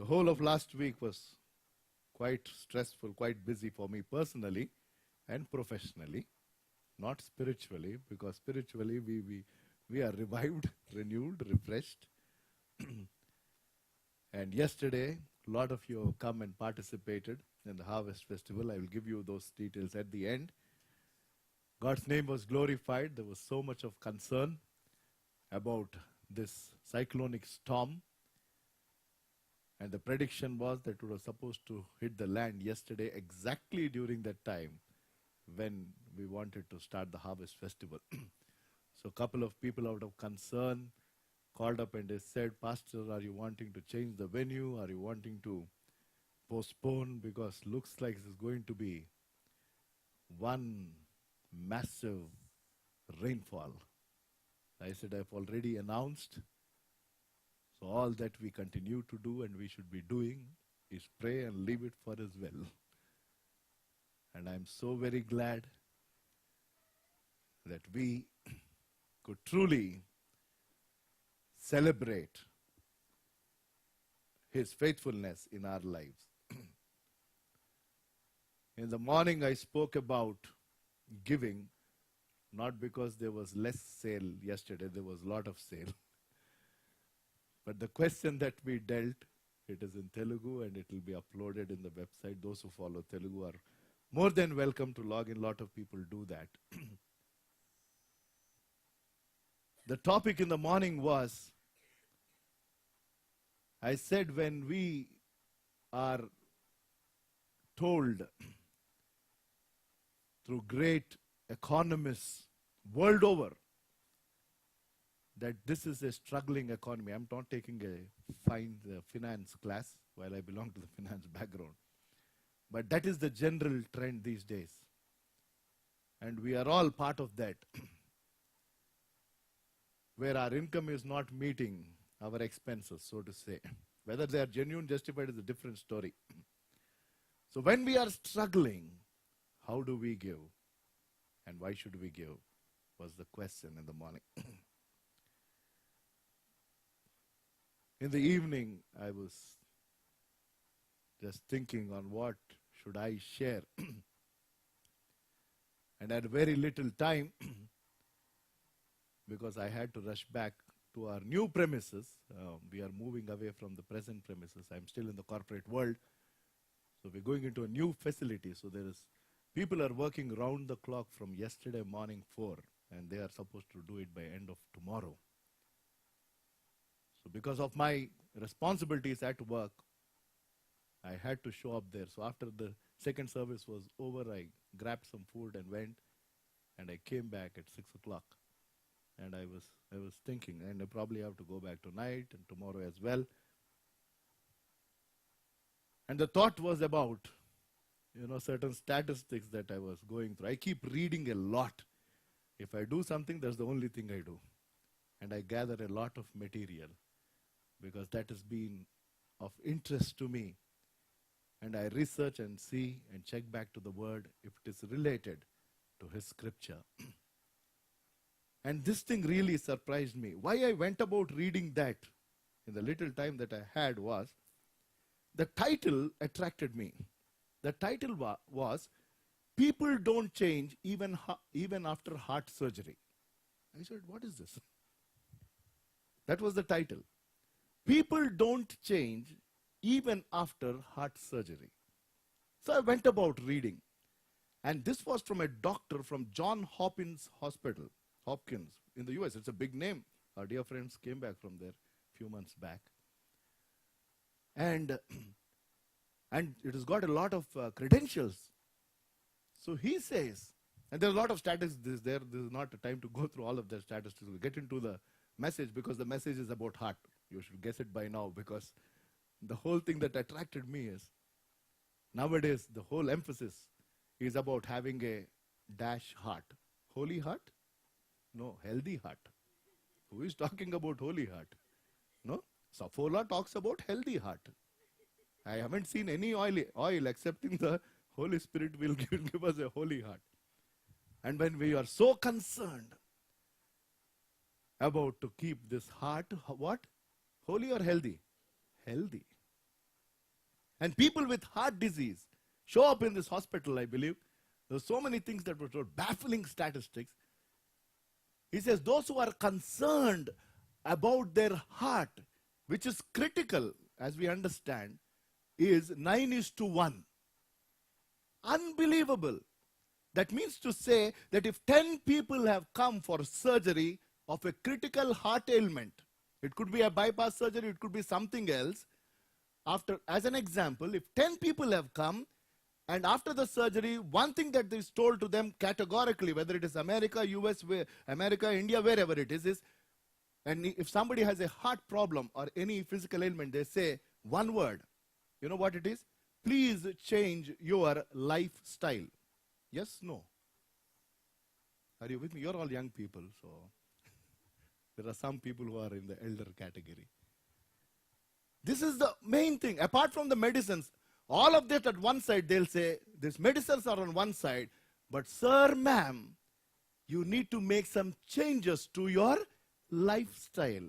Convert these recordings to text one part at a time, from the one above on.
The whole of last week was quite stressful, quite busy for me personally and professionally, not spiritually, because spiritually we are revived, renewed, refreshed. And yesterday, a lot of you have come and participated in the Harvest Festival. I will give you those details at the end. God's name was glorified. There was so much of concern about this cyclonic storm. And the prediction was that it was supposed to hit the land yesterday exactly during that time when we wanted to start the Harvest Festival. So a couple of people out of concern called up and they said, Pastor, are you wanting to change the venue? Are you wanting to postpone? Because looks like this is going to be one massive rainfall. I said, I've already announced. So all that we continue to do and we should be doing is pray and leave it for His will. And I'm so very glad that we could truly celebrate His faithfulness in our lives. In the morning I spoke about giving, not because there was less sale yesterday, there was a lot of sale. But the question that we dealt, it is in Telugu and it will be uploaded in the website. Those who follow Telugu are more than welcome to log in. A lot of people do that. The topic in the morning was, I said when we are told through great economists world over that this is a struggling economy. I'm not taking a finance class while I belong to the finance background. But that is the general trend these days. And we are all part of that. Where our income is not meeting our expenses, so to say. Whether they are genuine, justified is a different story. So when we are struggling, how do we give? And why should we give? Was the question in the morning. In the evening, I was just thinking on what should I share. And I had very little time because I had to rush back to our new premises. We are moving away from the present premises. I'm still in the corporate world. So we're going into a new facility. So people are working round the clock from yesterday morning 4, and they are supposed to do it by end of tomorrow. So because of my responsibilities at work, I had to show up there. So after the second service was over, I grabbed some food and went, and I came back at 6 o'clock. And I was thinking, and I probably have to go back tonight and tomorrow as well. And the thought was about, certain statistics that I was going through. I keep reading a lot. If I do something, that's the only thing I do. And I gather a lot of material because that has been of interest to me. And I research and see and check back to the Word if it is related to His scripture. And this thing really surprised me. Why I went about reading that in the little time that I had was, the title attracted me. The title was, People Don't Change even after heart surgery. I said, what is this? That was the title. People don't change even after heart surgery. So I went about reading. And this was from a doctor from Johns Hopkins Hospital. Hopkins in the US. It's a big name. Our dear friends came back from there a few months back. And it has got a lot of credentials. So he says, and there are a lot of statistics there. This is not a time to go through all of the statistics. We'll get into the message because the message is about heart. You should guess it by now because the whole thing that attracted me is nowadays the whole emphasis is about having a dash heart. Holy heart? No, healthy heart. Who is talking about holy heart? No? Safola talks about healthy heart. I haven't seen any oil excepting the Holy Spirit will give us a holy heart. And when we are so concerned about to keep this heart, what? Holy or healthy? Healthy. And people with heart disease show up in this hospital, I believe. There's so many things that were told, baffling statistics. He says those who are concerned about their heart, which is critical, as we understand, is 9:1. Unbelievable. That means to say that if 10 people have come for surgery of a critical heart ailment, it could be a bypass surgery, it could be something else. After, as an example, if 10 people have come, and after the surgery, one thing that is told to them categorically, whether it is America, US, America, India, wherever it is, and if somebody has a heart problem or any physical ailment, they say one word. You know what it is? Please change your lifestyle. Yes, no? Are you with me? You're all young people, so there are some people who are in the elder category. This is the main thing. Apart from the medicines, all of that at one side, they'll say, these medicines are on one side, but sir, ma'am, you need to make some changes to your lifestyle.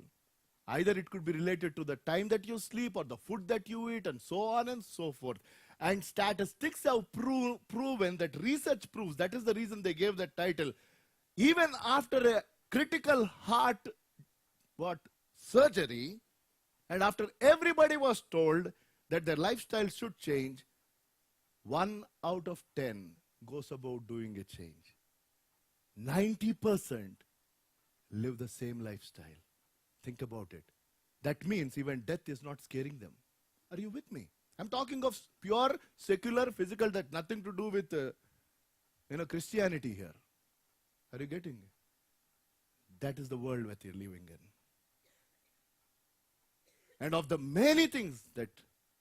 Either it could be related to the time that you sleep or the food that you eat and so on and so forth. And statistics have proven that, research proves, that is the reason they gave that title. Even after a critical heart surgery, and after everybody was told that their lifestyle should change, 1 out of 10 goes about doing a change. 90% live the same lifestyle. Think about it. That means even death is not scaring them. Are you with me? I'm talking of pure secular physical, that nothing to do with Christianity here. Are you getting it? That is the world that you're living in. And of the many things that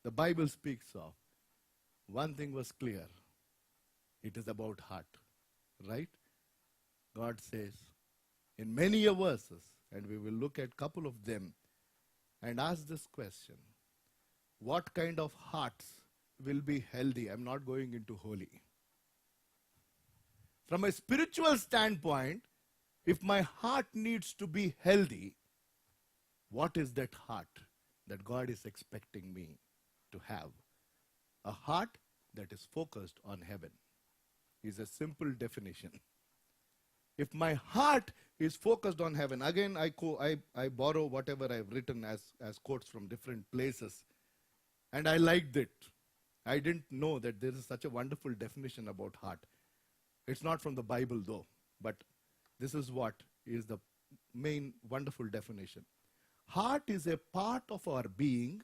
the Bible speaks of, one thing was clear. It is about heart. Right? God says in many verses, and we will look at a couple of them and ask this question: what kind of hearts will be healthy? I'm not going into holy. From a spiritual standpoint, if my heart needs to be healthy, what is that heart that God is expecting me to have? A heart that is focused on heaven is a simple definition. If my heart is focused on heaven, again I borrow whatever I've written as quotes from different places, and I liked it. I didn't know that there is such a wonderful definition about heart. It's not from the Bible though, but this is what is the main wonderful definition. Heart is a part of our being.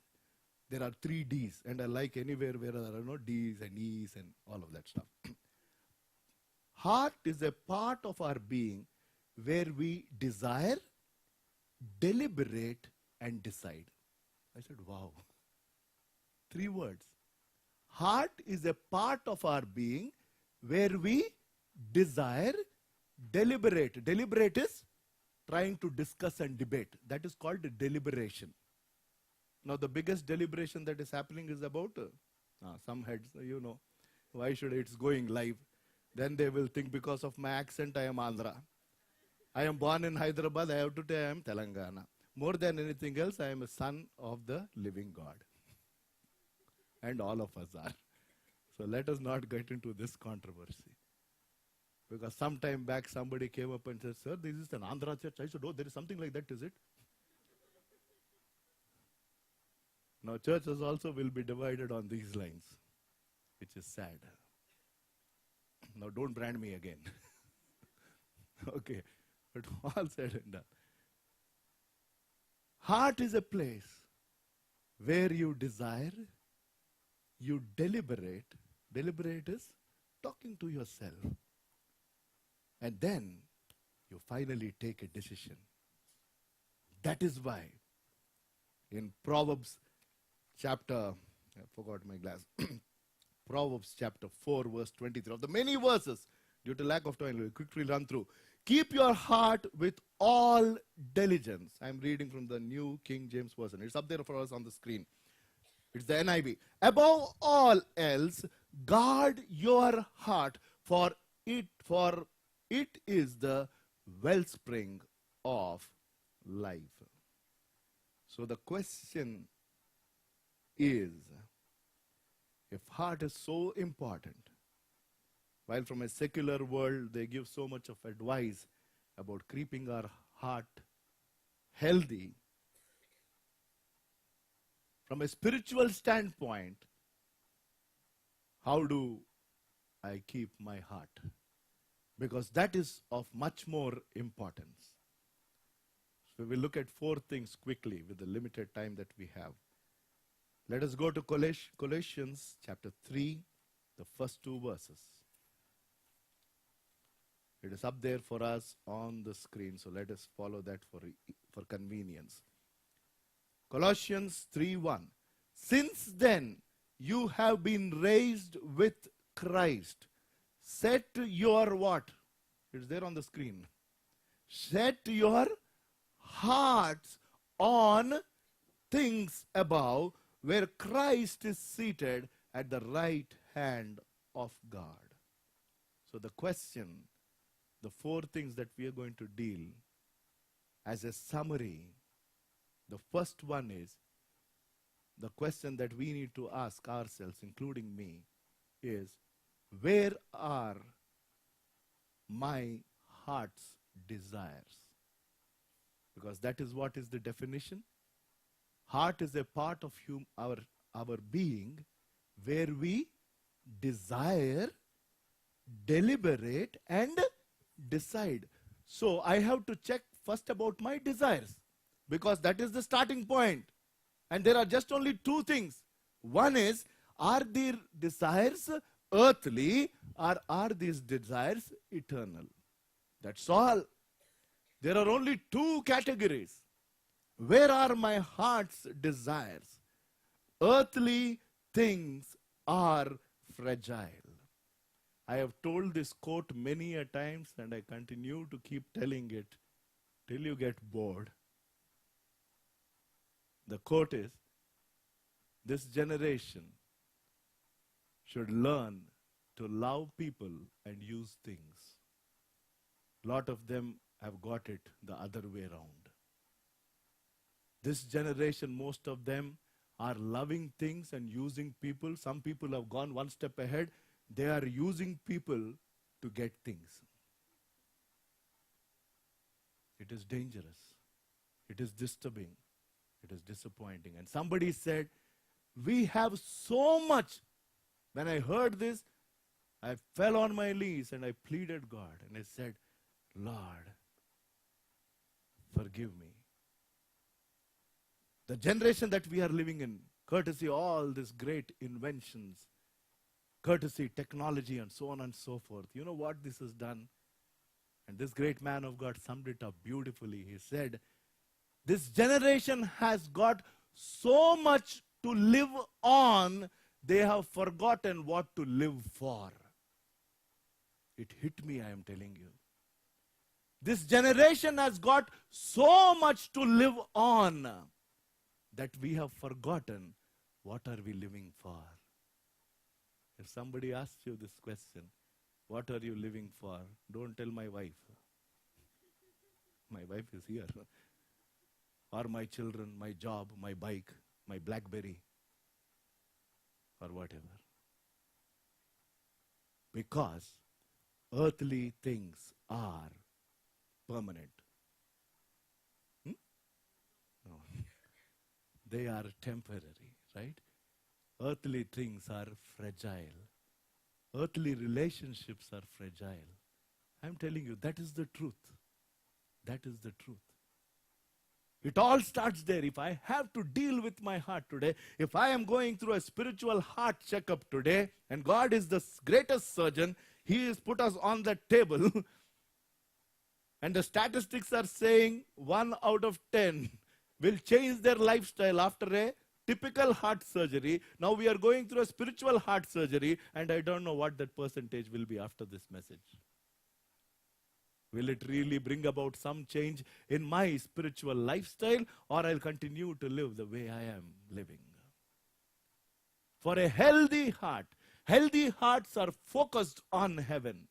There are 3 D's, and I like anywhere where there are no D's and E's and all of that stuff. Heart is a part of our being where we desire, deliberate, and decide. I said, wow. 3 words. Heart is a part of our being where we desire, deliberate. Deliberate is trying to discuss and debate. That is called deliberation. Now the biggest deliberation that is happening is about some heads, why should it's going live? Then they will think because of my accent I am Andhra. I am born in Hyderabad, I have to say I am Telangana. More than anything else, I am a son of the living God. And all of us are. So let us not get into this controversy. Because some time back somebody came up and said, sir, this is an Andhra church. I said, oh, there is something like that, is it? Now churches also will be divided on these lines, which is sad. Now don't brand me again. Okay, but all said and done. Heart is a place where you desire, you deliberate. Deliberate is talking to yourself. And then you finally take a decision. That is why in Proverbs chapter, I forgot my glass, Proverbs chapter 4 verse 23, of the many verses, due to lack of time, we'll quickly run through. Keep your heart with all diligence. I'm reading from the New King James Version. It's up there for us on the screen. It's the NIV. Above all else, guard your heart, for it is the wellspring of life. So the question is, If heart is so important, while from a secular world they give so much of advice about keeping our heart healthy, from a spiritual standpoint, how do I keep my heart? Because that is of much more importance. So we will look at four things quickly with the limited time that we have. Let us go to Colossians chapter 3, the first two verses. It is up there for us on the screen, so let us follow that for convenience. Colossians 3:1. Since then you have been raised with Christ. Set your what? It's there on the screen. Set your hearts on things above, where Christ is seated at the right hand of God. So the question, the four things that we are going to deal as a summary, the first one is, the question that we need to ask ourselves, including me, is, where are my heart's desires? Because that is what is the definition. Heart is a part of our being where we desire, deliberate, and decide. So I have to check first about my desires, because that is the starting point. And there are just only two things. One is, are their desires earthly, or are these desires eternal? That's all. There are only two categories. Where are my heart's desires? Earthly things are fragile. I have told this quote many a times, and I continue to keep telling it till you get bored. The quote is, this generation should learn to love people and use things. A lot of them have got it the other way around. This generation, most of them are loving things and using people. Some people have gone one step ahead. They are using people to get things. It is dangerous. It is disturbing. It is disappointing. And somebody said, we have so much. When I heard this, I fell on my knees and I pleaded God. And I said, Lord, forgive me. The generation that we are living in, courtesy all these great inventions, courtesy technology and so on and so forth. You know what this has done? And this great man of God summed it up beautifully. He said, this generation has got so much to live on, they have forgotten what to live for. It hit me, I am telling you. This generation has got so much to live on that we have forgotten what are we living for. If somebody asks you this question, what are you living for? Don't tell my wife. My wife is here. Or my children, my job, my bike, my BlackBerry, or whatever. Because earthly things are permanent. No. They are temporary, right? Earthly things are fragile. Earthly relationships are fragile. I'm telling you, that is the truth. That is the truth. It all starts there. If I have to deal with my heart today, if I am going through a spiritual heart checkup today, and God is the greatest surgeon, He has put us on the table, and the statistics are saying 1 out of 10 will change their lifestyle after a typical heart surgery. Now we are going through a spiritual heart surgery, and I don't know what that percentage will be after this message. Will it really bring about some change in my spiritual lifestyle, or I'll continue to live the way I am living? For a healthy hearts are focused on heaven.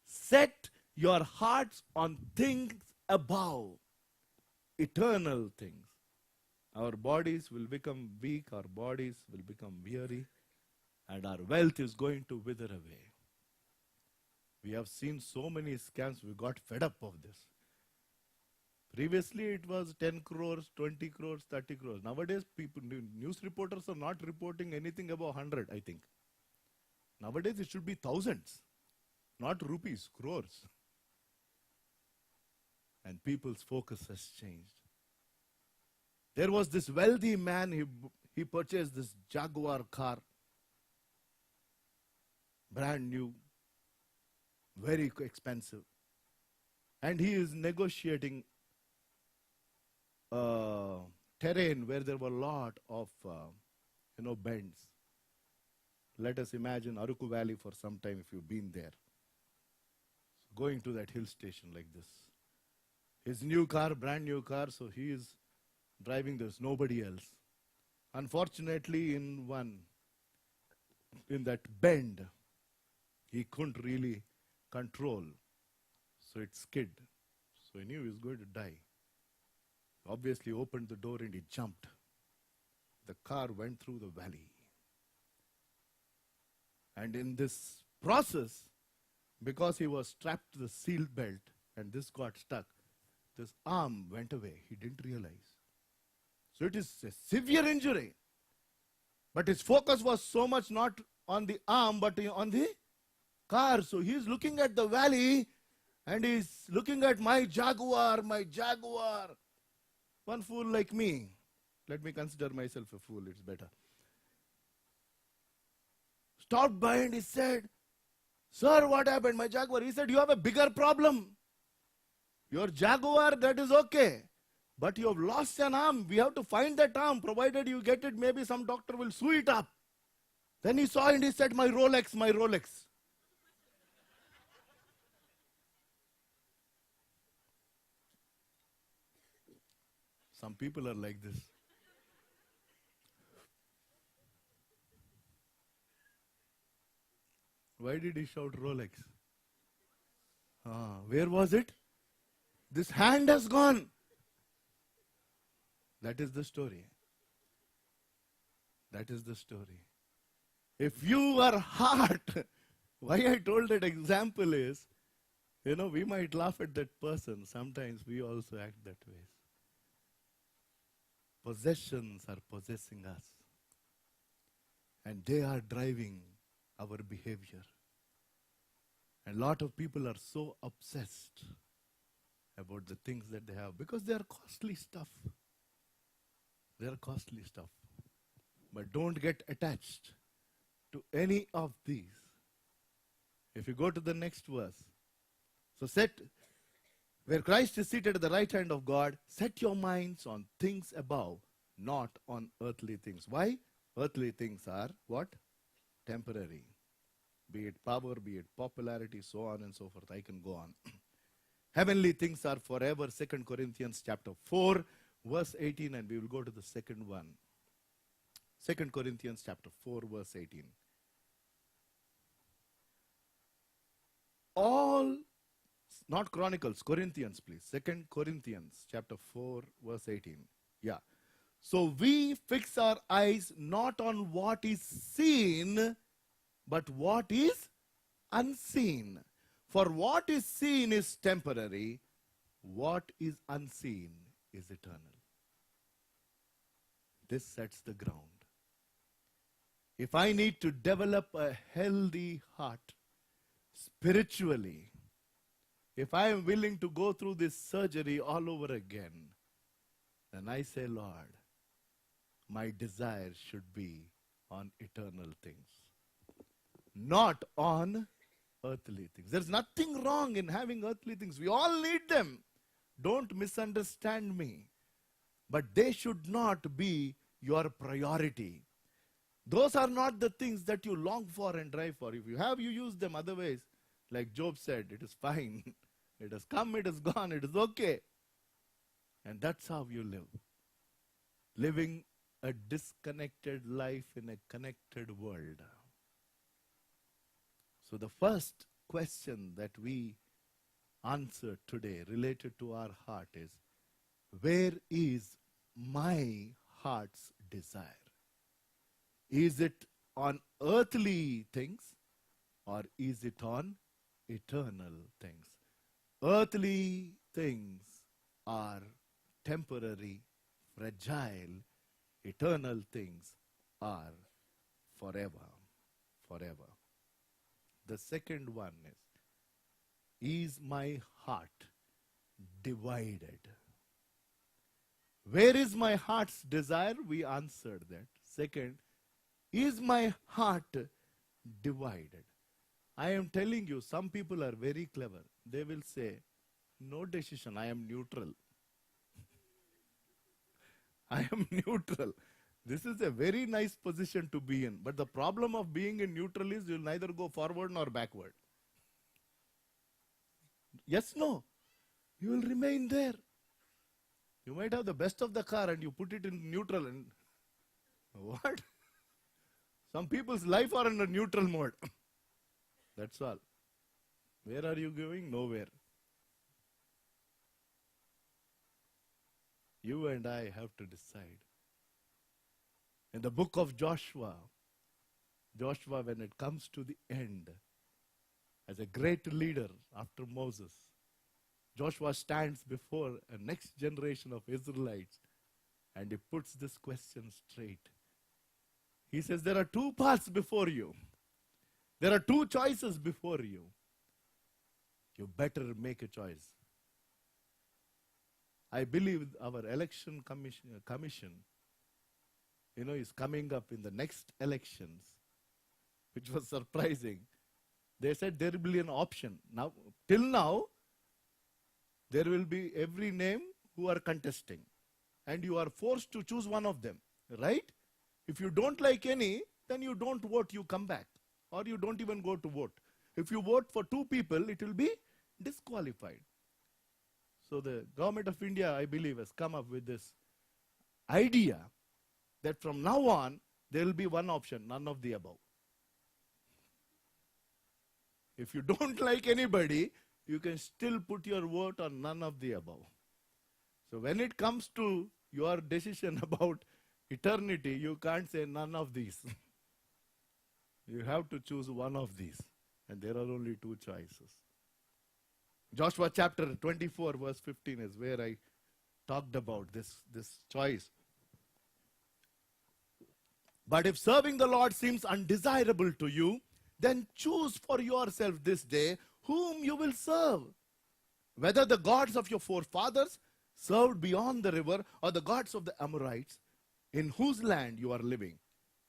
Set your hearts on things above, eternal things. Our bodies will become weak, our bodies will become weary, and our wealth is going to wither away. We have seen so many scams, we got fed up of this. Previously, it was 10 crores, 20 crores, 30 crores. Nowadays, people, news reporters are not reporting anything above 100, I think. Nowadays, it should be thousands, not rupees, crores. And people's focus has changed. There was this wealthy man, he purchased this Jaguar car, brand new, very expensive. And he is negotiating terrain where there were a lot of, bends. Let us imagine Aruku Valley for some time if you've been there. Going to that hill station like this. His new car, brand new car, so he is driving, there's nobody else. Unfortunately, in that bend, he couldn't really control, so it skid. So he knew he was going to die. Obviously opened the door and he jumped. The car went through the valley. And in this process, because he was strapped to the seat belt and this got stuck, this arm went away. He didn't realize. So it is a severe injury. But his focus was so much not on the arm but on the car. So he is looking at the valley and he's looking at my Jaguar, my Jaguar. One fool like me. Let me consider myself a fool, it's better. Stopped by and he said, "Sir, what happened? My Jaguar." He said, "You have a bigger problem. Your Jaguar, that is okay. But you have lost an arm. We have to find that arm. Provided you get it, maybe some doctor will sew it up." Then he saw and he said, "My Rolex, my Rolex." Some people are like this. Why did he shout Rolex? Where was it? This hand has gone. That is the story. That is the story. If you are heart, why I told that example is, we might laugh at that person. Sometimes we also act that way. Possessions are possessing us. And they are driving our behavior. And a lot of people are so obsessed about the things that they have because they are costly stuff. They are costly stuff. But don't get attached to any of these. If you go to the next verse. So where Christ is seated at the right hand of God, set your minds on things above, not on earthly things. Why? Earthly things are what? Temporary. Be it power, be it popularity, so on and so forth. I can go on. Heavenly things are forever. 2 Corinthians chapter 4, verse 18, and we will go to the second one. 2 Corinthians chapter 4, verse 18. All, not Chronicles, Corinthians, please. 2 Corinthians chapter 4, verse 18. Yeah. So we fix our eyes not on what is seen, but what is unseen. For what is seen is temporary, what is unseen is eternal. This sets the ground. If I need to develop a healthy heart spiritually, if I am willing to go through this surgery all over again, then I say, Lord, my desire should be on eternal things, not on earthly things. There's nothing wrong in having earthly things. We all need them. Don't misunderstand me. But they should not be your priority. Those are not the things that you long for and drive for. If you have, you use them. Otherwise, like Job said, it is fine. It has come, it is gone, it is okay. And that's how you live. Living a disconnected life in a connected world. So the first question that we answer today related to our heart is, where is my heart's desire? Is it on earthly things or is it on eternal things? Earthly things are temporary, fragile. Eternal things are forever. Forever. The second one is my heart divided? Where is my heart's desire? We answered that. Second, is my heart divided? I am telling you, some people are very clever. They will say, no decision, I am neutral. I am neutral. This is a very nice position to be in. But the problem of being in neutral is you'll neither go forward nor backward. Yes, no. You will remain there. You might have the best of the car and you put it in neutral and what? Some people's life are in a neutral mode. That's all. Where are you going? Nowhere. You and I have to decide. In the book of Joshua, when it comes to the end, as a great leader after Moses, Joshua stands before a next generation of Israelites and he puts this question straight. He says, there are two paths before you. There are two choices before you. You better make a choice. I believe our election commission, is coming up in the next elections, which was surprising. They said there will be an option. Now, till now, there will be every name who are contesting. And you are forced to choose one of them, right? If you don't like any, then you don't vote, you come back. Or you don't even go to vote. If you vote for two people, it will be disqualified. So the government of India, I believe, has come up with this idea that from now on, there will be one option, none of the above. If you don't like anybody, you can still put your vote on none of the above. So when it comes to your decision about eternity, you can't say none of these. You have to choose one of these. And there are only two choices. Joshua chapter 24 verse 15 is where I talked about this choice. But if serving the Lord seems undesirable to you, then choose for yourself this day whom you will serve. Whether the gods of your forefathers served beyond the river or the gods of the Amorites in whose land you are living.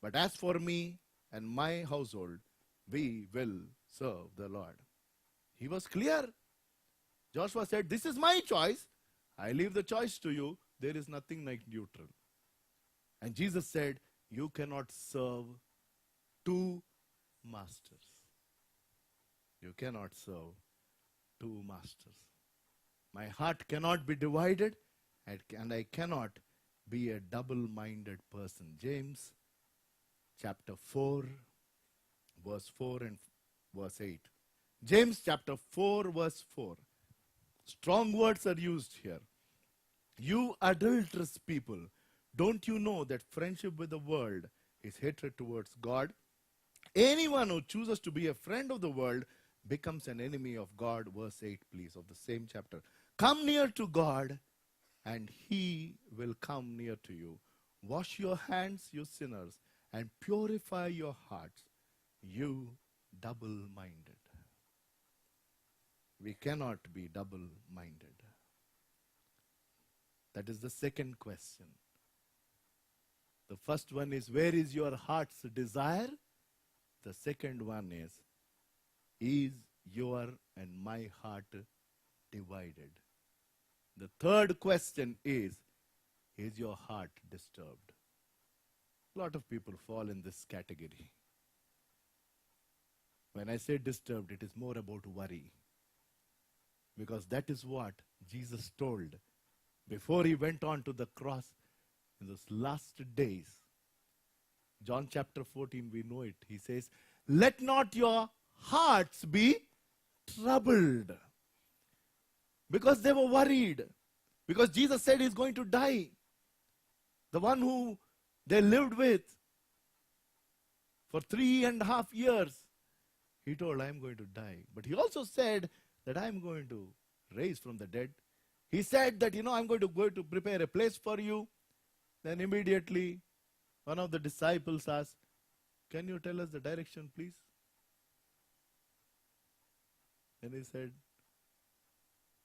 But as for me and my household, we will serve the Lord. He was clear. Joshua said, this is my choice. I leave the choice to you. There is nothing like neutral. And Jesus said, you cannot serve two masters. You cannot serve two masters. My heart cannot be divided and I cannot be a double-minded person. James chapter 4, verse 4 and verse 8. James chapter 4, verse 4. Strong words are used here. You adulterous people, don't you know that friendship with the world is hatred towards God? Anyone who chooses to be a friend of the world becomes an enemy of God. Verse 8, please, of the same chapter. Come near to God, and he will come near to you. Wash your hands, you sinners, and purify your hearts, you double-minded. We cannot be double-minded. That is the second question. The first one is, where is your heart's desire? The second one is your and my heart divided? The third question is your heart disturbed? A lot of people fall in this category. When I say disturbed, it is more about worry. Because that is what Jesus told before he went on to the cross in those last days. John chapter 14, we know it. He says, let not your hearts be troubled. Because they were worried. Because Jesus said he's going to die. The one who they lived with For 3.5 years, he told, I am going to die. But he also said that I am going to raise from the dead. He said that, I'm going to prepare a place for you. Then immediately, one of the disciples asked, can you tell us the direction, please? And he said,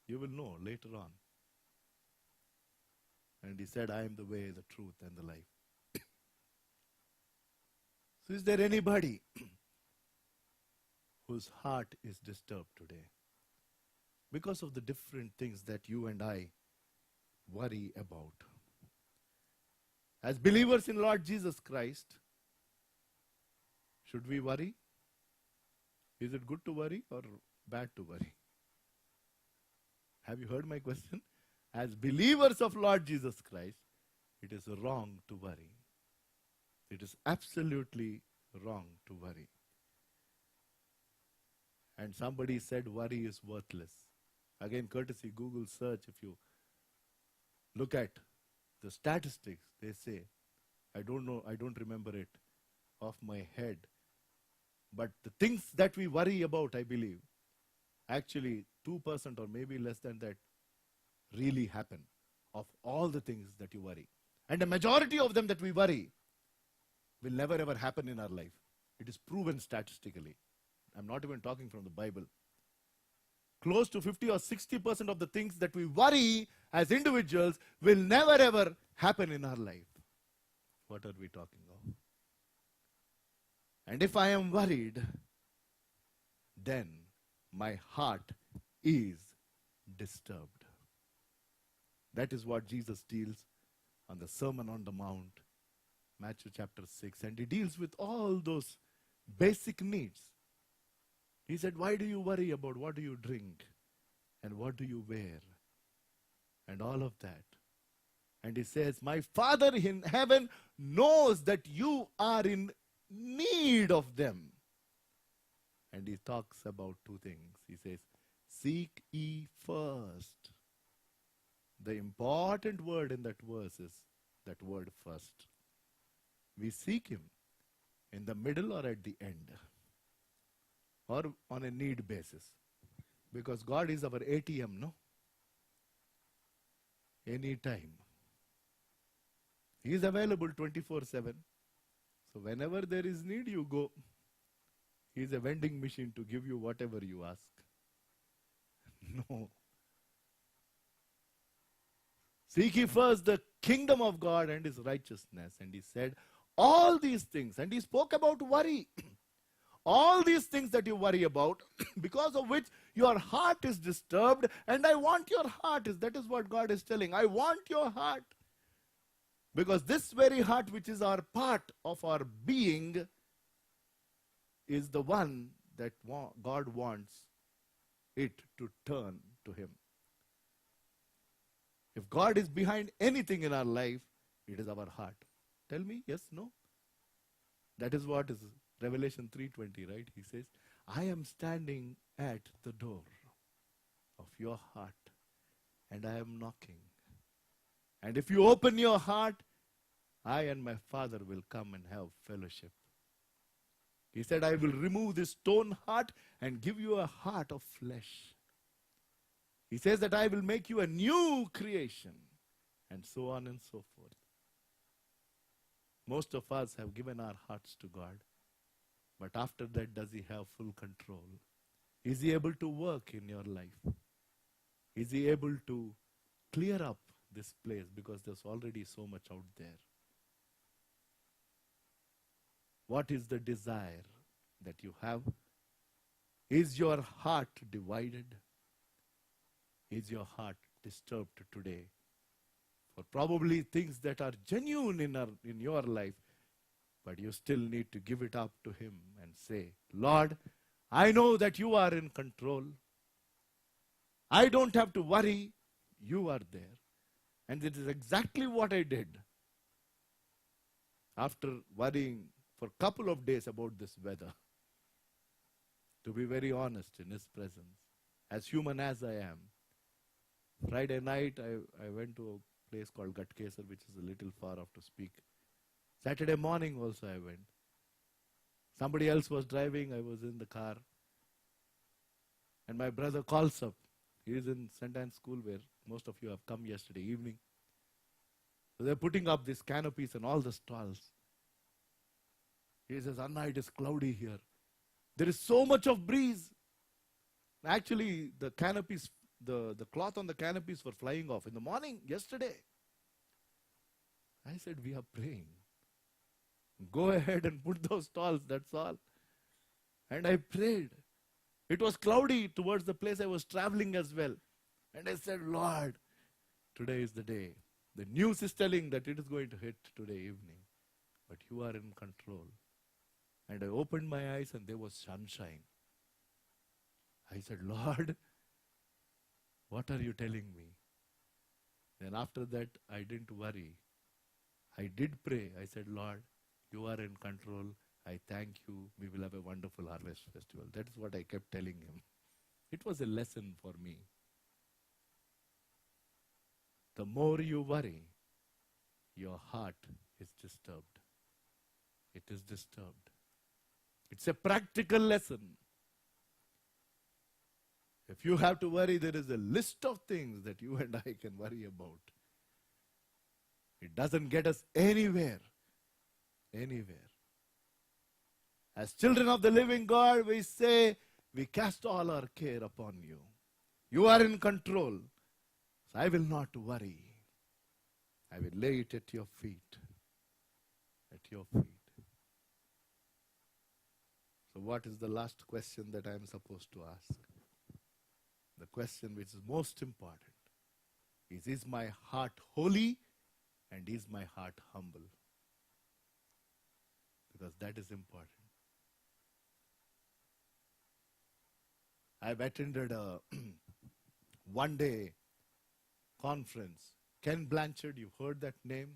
you will know later on. And he said, I am the way, the truth, and the life. So is there anybody whose heart is disturbed today because of the different things that you and I worry about? As believers in Lord Jesus Christ, should we worry? Is it good to worry or bad to worry? Have you heard my question? As believers of Lord Jesus Christ, it is wrong to worry. It is absolutely wrong to worry. And somebody said worry is worthless. Again, courtesy Google search, if you look at the statistics, they say, I don't know, I don't remember it off my head. But the things that we worry about, I believe, actually 2% or maybe less than that really happen of all the things that you worry. And the majority of them that we worry will never ever happen in our life. It is proven statistically. I'm not even talking from the Bible. Close to 50 or 60% of the things that we worry as individuals will never ever happen in our life. What are we talking of? And if I am worried, then my heart is disturbed. That is what Jesus deals on the Sermon on the Mount, Matthew chapter 6. And he deals with all those basic needs. He said, why do you worry about what do you drink and what do you wear and all of that? And he says, my Father in heaven knows that you are in need of them. And he talks about two things. He says, seek ye first. The important word in that verse is that word first. We seek him in the middle or at the end, or on a need basis. Because God is our ATM, no? Anytime. He is available 24/7. So whenever there is need, you go. He is a vending machine to give you whatever you ask. No. Seek ye first the kingdom of God and his righteousness. And he said, all these things, and he spoke about worry. All these things that you worry about, because of which your heart is disturbed, and I want your heart, that is what God is telling. I want your heart. Because this very heart, which is our part of our being, is the one that God wants it to turn to him. If God is behind anything in our life, it is our heart. Tell me, yes, no? That is what is Revelation 3:20, right? He says, I am standing at the door of your heart and I am knocking. And if you open your heart, I and my Father will come and have fellowship. He said, I will remove this stone heart and give you a heart of flesh. He says that I will make you a new creation, and so on and so forth. Most of us have given our hearts to God, but after that, does he have full control? Is he able to work in your life? Is he able to clear up this place, because there's already so much out there? What is the desire that you have? Is your heart divided? Is your heart disturbed today for probably things that are genuine in your life, but you still need to give it up to him and say, Lord, I know that you are in control. I don't have to worry. You are there. And it is exactly what I did after worrying for a couple of days about this weather. To be very honest in his presence, as human as I am, Friday night, I went to a place called Gatkesar, which is a little far off to speak. Saturday morning also I went. Somebody else was driving, I was in the car. And my brother calls up. He is in St. Anne's School where most of you have come yesterday evening. So they're putting up these canopies and all the stalls. He says, Anna, it is cloudy here. There is so much of breeze. Actually, the canopies, the cloth on the canopies were flying off in the morning, yesterday. I said, we are praying. Go ahead and put those stalls, that's all. And I prayed. It was cloudy towards the place I was traveling as well. And I said, Lord, today is the day. The news is telling that it is going to hit today evening. But you are in control. And I opened my eyes and there was sunshine. I said, Lord, what are you telling me? Then after that, I didn't worry. I did pray. I said, Lord, you are in control. I thank you. We will have a wonderful harvest festival. That is what I kept telling him. It was a lesson for me. The more you worry, your heart is disturbed. It is disturbed. It's a practical lesson. If you have to worry, there is a list of things that you and I can worry about. It doesn't get us anywhere. Anywhere. As children of the living God, we say, we cast all our care upon you. You are in control. So I will not worry. I will lay it at your feet. At your feet. So what is the last question that I am supposed to ask? The question which is most important is my heart holy and is my heart humble? Because that is important. I've attended a one-day conference. Ken Blanchard, you've heard that name.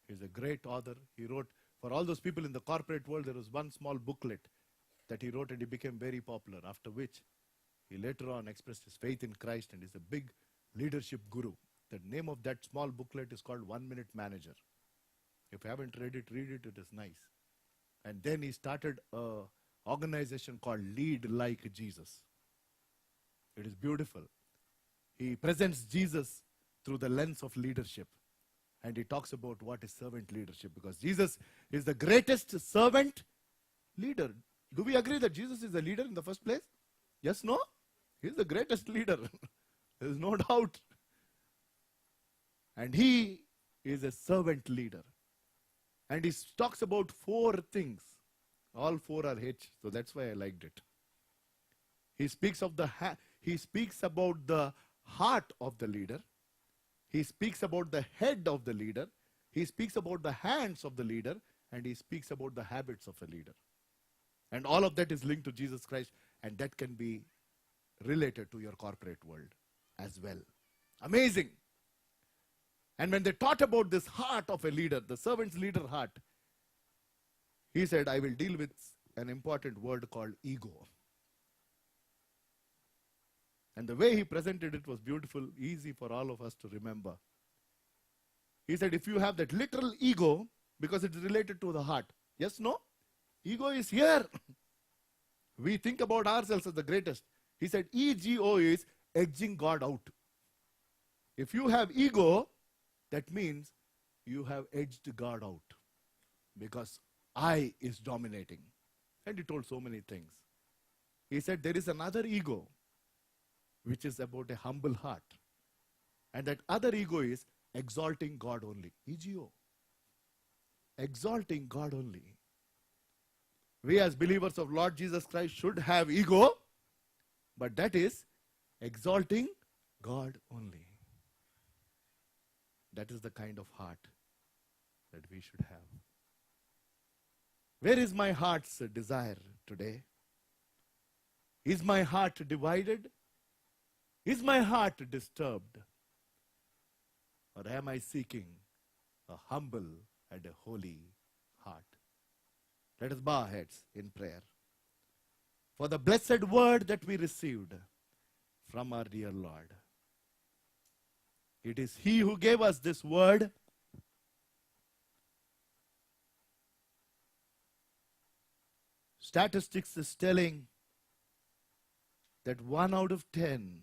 He's a great author. He wrote, for all those people in the corporate world, there was one small booklet that he wrote and he became very popular, after which he later on expressed his faith in Christ and is a big leadership guru. The name of that small booklet is called 1 Minute Manager. If you haven't read it, it is nice. And then he started an organization called Lead Like Jesus. It is beautiful. He presents Jesus through the lens of leadership. And he talks about what is servant leadership, because Jesus is the greatest servant leader. Do we agree that Jesus is the leader in the first place? Yes, no? He is the greatest leader. There is no doubt. And he is a servant leader. And he talks about 4 things. All 4 are H, so that's why I liked it. He speaks of he speaks about the heart of the leader. He speaks about the head of the leader. He speaks about the hands of the leader. And he speaks about the habits of a leader. And all of that is linked to Jesus Christ, and that can be related to your corporate world as well. Amazing. And when they taught about this heart of a leader, the servant's leader heart, he said, I will deal with an important word called ego. And the way he presented it was beautiful, easy for all of us to remember. He said, if you have that literal ego, because it is related to the heart. Yes, no? Ego is here. We think about ourselves as the greatest. He said, ego is edging God out. If you have ego, that means you have edged God out. Because I is dominating. And he told so many things. He said, there is another ego, which is about a humble heart. And that other ego is exalting God only. Ego. Exalting God only. We as believers of Lord Jesus Christ should have ego, but that is exalting God only. That is the kind of heart that we should have. Where is my heart's desire today? Is my heart divided? Is my heart disturbed? Or am I seeking a humble and a holy heart? Let us bow our heads in prayer for the blessed word that we received from our dear Lord. It is He who gave us this word. Statistics is telling that 1 out of 10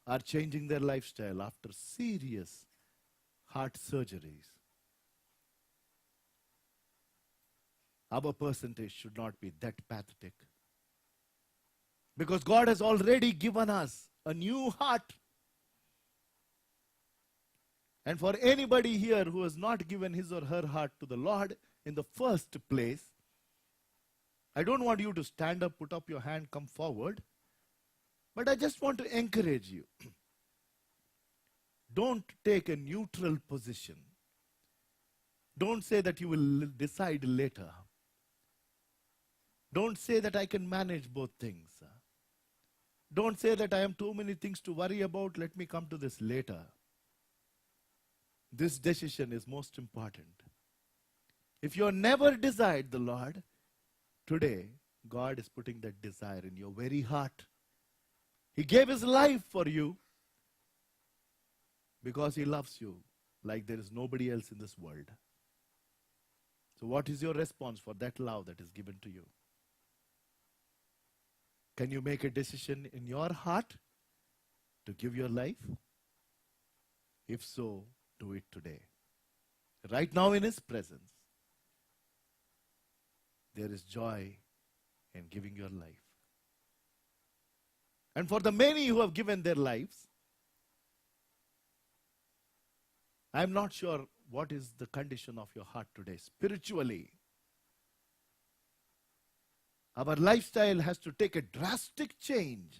are changing their lifestyle after serious heart surgeries. Our percentage should not be that pathetic. Because God has already given us a new heart. And for anybody here who has not given his or her heart to the Lord in the first place, I don't want you to stand up, put up your hand, come forward. But I just want to encourage you. Don't take a neutral position. Don't say that you will decide later. Don't say that I can manage both things. Don't say that I have too many things to worry about. Let me come to this later. This decision is most important. If you have never desired the Lord, today God is putting that desire in your very heart. He gave his life for you because he loves you like there is nobody else in this world. So what is your response for that love that is given to you? Can you make a decision in your heart to give your life? If so, do it today. Right now in his presence, there is joy in giving your life. And for the many who have given their lives, I'm not sure what is the condition of your heart today spiritually. Our lifestyle has to take a drastic change.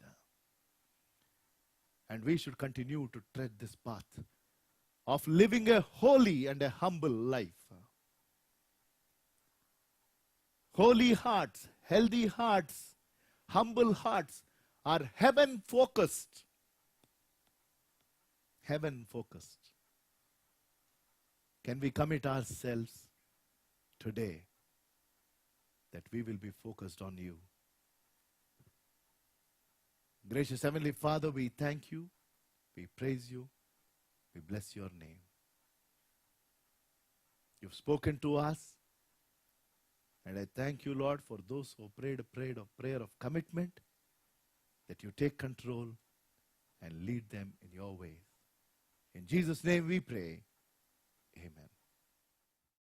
And we should continue to tread this path of living a holy and a humble life. Holy hearts, healthy hearts, humble hearts are heaven-focused. Heaven-focused. Can we commit ourselves today that we will be focused on you? Gracious Heavenly Father, we thank you, we praise you, we bless your name. You've spoken to us, and I thank you, Lord, for those who prayed a prayer of commitment, that you take control and lead them in your ways. In Jesus' name we pray. Amen.